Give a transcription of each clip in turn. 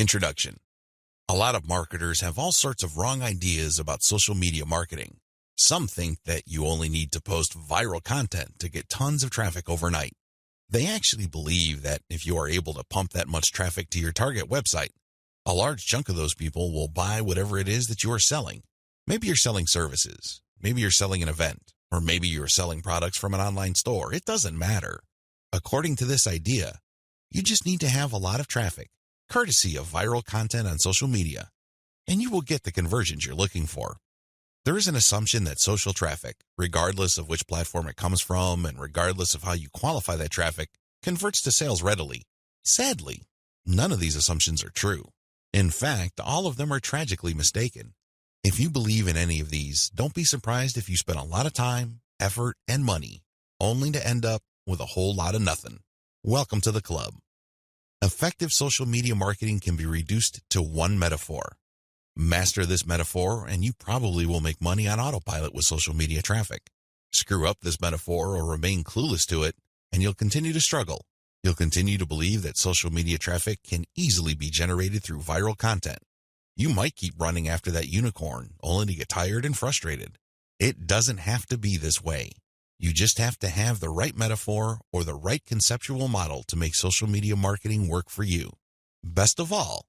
Introduction. A lot of marketers have all sorts of wrong ideas about social media marketing. Some think that you only need to post viral content to get tons of traffic overnight. They actually believe that if you are able to pump that much traffic to your target website, a large chunk of those people will buy whatever it is that you are selling. Maybe you're selling services, maybe you're selling an event, or maybe you're selling products from an online store. It doesn't matter. According to this idea, you just need to have a lot of traffic, courtesy of viral content on social media, and you will get the conversions you're looking for. There is an assumption that social traffic, regardless of which platform it comes from and regardless of how you qualify that traffic, converts to sales readily. Sadly, none of these assumptions are true. In fact, all of them are tragically mistaken. If you believe in any of these, don't be surprised if you spend a lot of time, effort, and money, only to end up with a whole lot of nothing. Welcome to the club. Effective social media marketing can be reduced to one metaphor. Master this metaphor, and you probably will make money on autopilot with social media traffic. Screw up this metaphor or remain clueless to it, and you'll continue to struggle. You'll continue to believe that social media traffic can easily be generated through viral content. You might keep running after that unicorn, only to get tired and frustrated. It doesn't have to be this way. You just have to have the right metaphor or the right conceptual model to make social media marketing work for you. Best of all,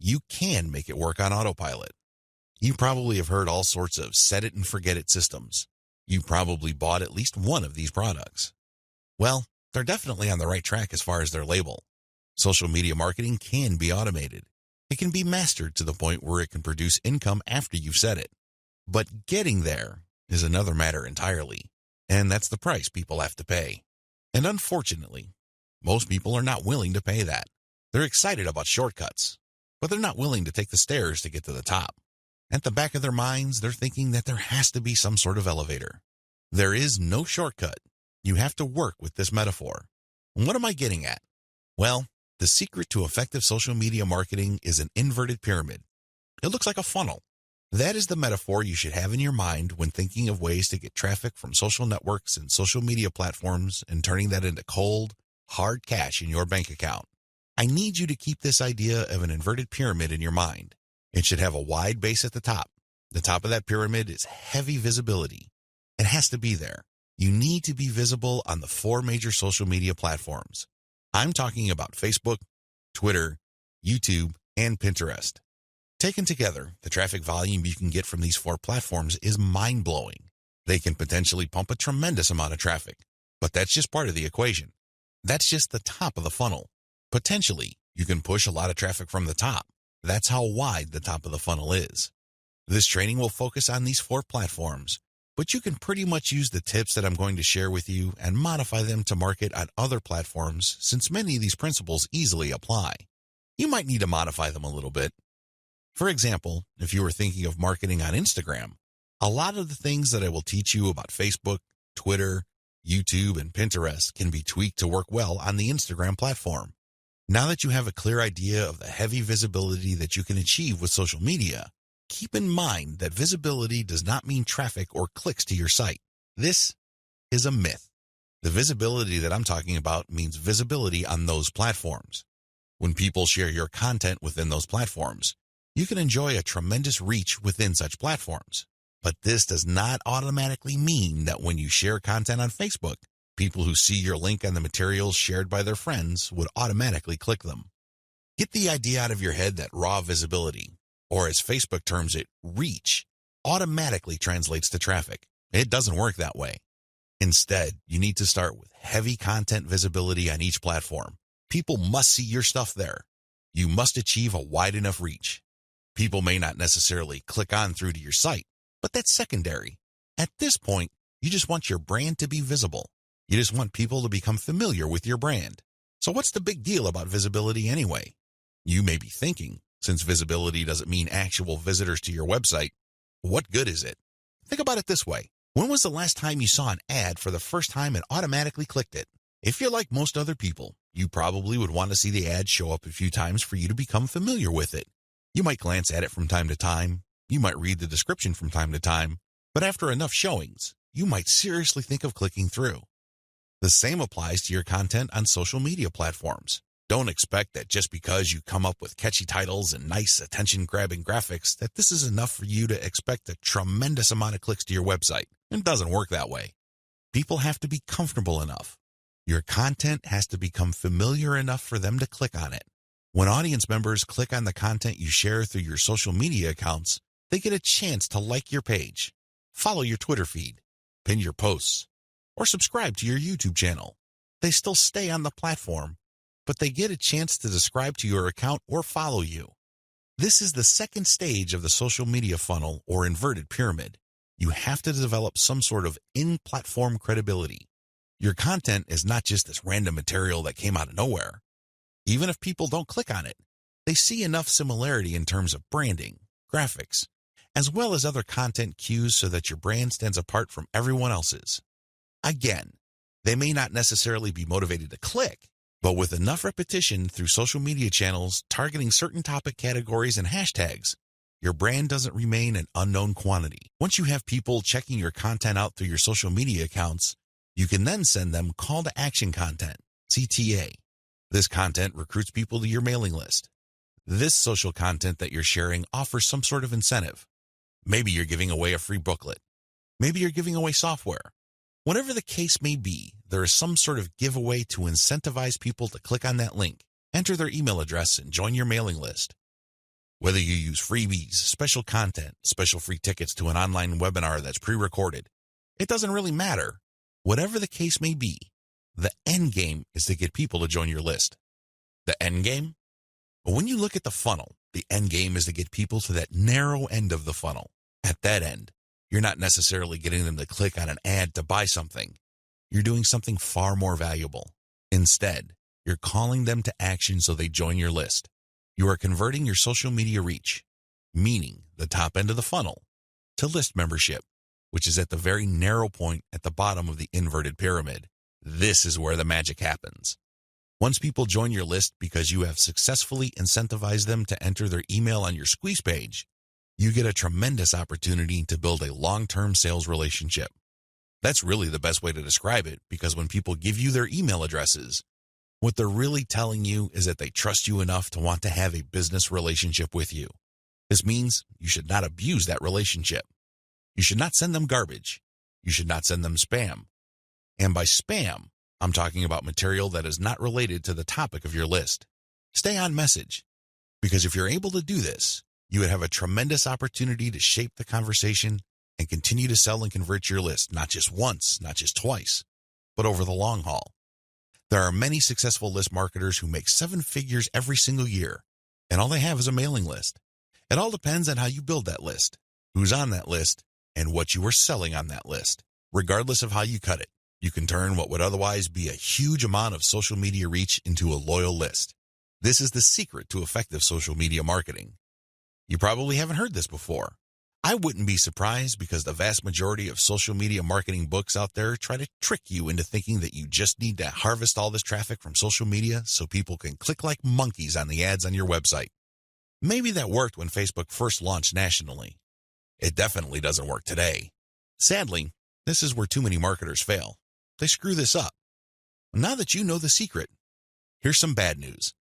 you can make it work on autopilot. You probably have heard all sorts of set it and forget it systems. You probably bought at least one of these products. Well, they're definitely on the right track as far as their label. Social media marketing can be automated. It can be mastered to the point where it can produce income after you've set it. But getting there is another matter entirely, and that's the price people have to pay. And unfortunately, most people are not willing to pay that. They're excited about shortcuts, but they're not willing to take the stairs to get to the top. At the back of their minds, they're thinking that there has to be some sort of elevator. There is no shortcut. You have to work with this metaphor. And what am I getting at? Well, the secret to effective social media marketing is an inverted pyramid. It looks like a funnel. That is the metaphor you should have in your mind when thinking of ways to get traffic from social networks and social media platforms and turning that into cold, hard cash in your bank account. I need you to keep this idea of an inverted pyramid in your mind. It should have a wide base at the top. The top of that pyramid is heavy visibility. It has to be there. You need to be visible on the 4 major social media platforms. I'm talking about Facebook, Twitter, YouTube, and Pinterest. Taken together, the traffic volume you can get from these 4 platforms is mind-blowing. They can potentially pump a tremendous amount of traffic, but that's just part of the equation. That's just the top of the funnel. Potentially, you can push a lot of traffic from the top. That's how wide the top of the funnel is. This training will focus on these 4 platforms, but you can pretty much use the tips that I'm going to share with you and modify them to market on other platforms since many of these principles easily apply. You might need to modify them a little bit. For example, if you were thinking of marketing on Instagram, a lot of the things that I will teach you about Facebook, Twitter, YouTube, and Pinterest can be tweaked to work well on the Instagram platform. Now that you have a clear idea of the heavy visibility that you can achieve with social media, keep in mind that visibility does not mean traffic or clicks to your site. This is a myth. The visibility that I'm talking about means visibility on those platforms. When people share your content within those platforms, you can enjoy a tremendous reach within such platforms. But this does not automatically mean that when you share content on Facebook, people who see your link on the materials shared by their friends would automatically click them. Get the idea out of your head that raw visibility, or as Facebook terms it, reach, automatically translates to traffic. It doesn't work that way. Instead, you need to start with heavy content visibility on each platform. People must see your stuff there. You must achieve a wide enough reach. People may not necessarily click on through to your site, but that's secondary. At this point, you just want your brand to be visible. You just want people to become familiar with your brand. So what's the big deal about visibility anyway? You may be thinking, since visibility doesn't mean actual visitors to your website, what good is it? Think about it this way. When was the last time you saw an ad for the first time and automatically clicked it? If you're like most other people, you probably would want to see the ad show up a few times for you to become familiar with it. You might glance at it from time to time. You might read the description from time to time. But after enough showings, you might seriously think of clicking through. The same applies to your content on social media platforms. Don't expect that just because you come up with catchy titles and nice attention-grabbing graphics that this is enough for you to expect a tremendous amount of clicks to your website. It doesn't work that way. People have to be comfortable enough. Your content has to become familiar enough for them to click on it. When audience members click on the content you share through your social media accounts, they get a chance to like your page, follow your Twitter feed, pin your posts, or subscribe to your YouTube channel. They still stay on the platform, but they get a chance to subscribe to your account or follow you. This is the second stage of the social media funnel or inverted pyramid. You have to develop some sort of in-platform credibility. Your content is not just this random material that came out of nowhere. Even if people don't click on it, they see enough similarity in terms of branding, graphics, as well as other content cues so that your brand stands apart from everyone else's. Again, they may not necessarily be motivated to click, but with enough repetition through social media channels targeting certain topic categories and hashtags, your brand doesn't remain an unknown quantity. Once you have people checking your content out through your social media accounts, you can then send them call to action content, CTA. This content recruits people to your mailing list. This social content that you're sharing offers some sort of incentive. Maybe you're giving away a free booklet. Maybe you're giving away software. Whatever the case may be, there is some sort of giveaway to incentivize people to click on that link, enter their email address, and join your mailing list. Whether you use freebies, special content, special free tickets to an online webinar that's pre-recorded, it doesn't really matter. Whatever the case may be, the end game is to get people to join your list. The end game? Well, when you look at the funnel, the end game is to get people to that narrow end of the funnel. At that end, you're not necessarily getting them to click on an ad to buy something. You're doing something far more valuable. Instead, you're calling them to action so they join your list. You are converting your social media reach, meaning the top end of the funnel, to list membership, which is at the very narrow point at the bottom of the inverted pyramid. This is where the magic happens. Once people join your list because you have successfully incentivized them to enter their email on your squeeze page, you get a tremendous opportunity to build a long-term sales relationship. That's really the best way to describe it, because when people give you their email addresses, what they're really telling you is that they trust you enough to want to have a business relationship with you. This means you should not abuse that relationship. You should not send them garbage. You should not send them spam. And by spam, I'm talking about material that is not related to the topic of your list. Stay on message, because if you're able to do this, you would have a tremendous opportunity to shape the conversation and continue to sell and convert your list, not just once, not just twice, but over the long haul. There are many successful list marketers who make 7 figures every single year, and all they have is a mailing list. It all depends on how you build that list, who's on that list, and what you are selling on that list. Regardless of how you cut it, you can turn what would otherwise be a huge amount of social media reach into a loyal list. This is the secret to effective social media marketing. You probably haven't heard this before. I wouldn't be surprised, because the vast majority of social media marketing books out there try to trick you into thinking that you just need to harvest all this traffic from social media so people can click like monkeys on the ads on your website. Maybe that worked when Facebook first launched nationally. It definitely doesn't work today. Sadly, this is where too many marketers fail. They screw this up. Now that you know the secret, here's some bad news.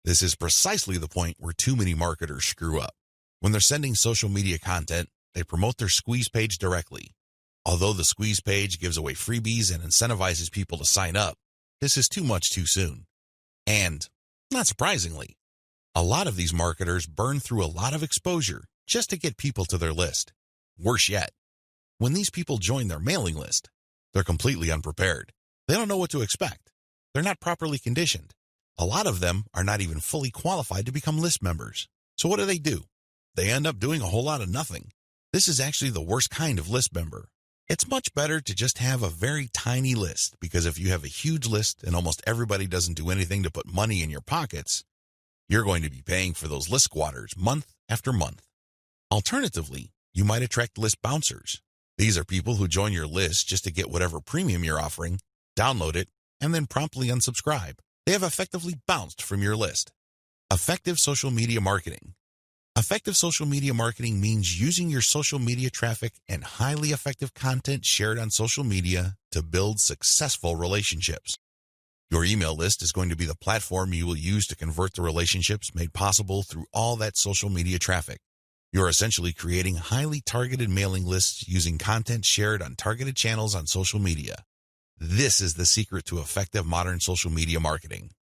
This is precisely the point where too many marketers screw up. When they're sending social media content, they promote their squeeze page directly. Although the squeeze page gives away freebies and incentivizes people to sign up, this is too much too soon. And, not surprisingly, a lot of these marketers burn through a lot of exposure just to get people to their list. Worse yet, when these people join their mailing list, they're completely unprepared. They don't know what to expect. They're not properly conditioned. A lot of them are not even fully qualified to become list members. So what do? They end up doing a whole lot of nothing. This is actually the worst kind of list member. It's much better to just have a very tiny list, because if you have a huge list and almost everybody doesn't do anything to put money in your pockets, you're going to be paying for those list squatters month after month. Alternatively, you might attract list bouncers. These are people who join your list just to get whatever premium you're offering, download it, and then promptly unsubscribe. They have effectively bounced from your list. Effective social media marketing. Effective social media marketing means using your social media traffic and highly effective content shared on social media to build successful relationships. Your email list is going to be the platform you will use to convert the relationships made possible through all that social media traffic. You're essentially creating highly targeted mailing lists using content shared on targeted channels on social media. This is the secret to effective modern social media marketing.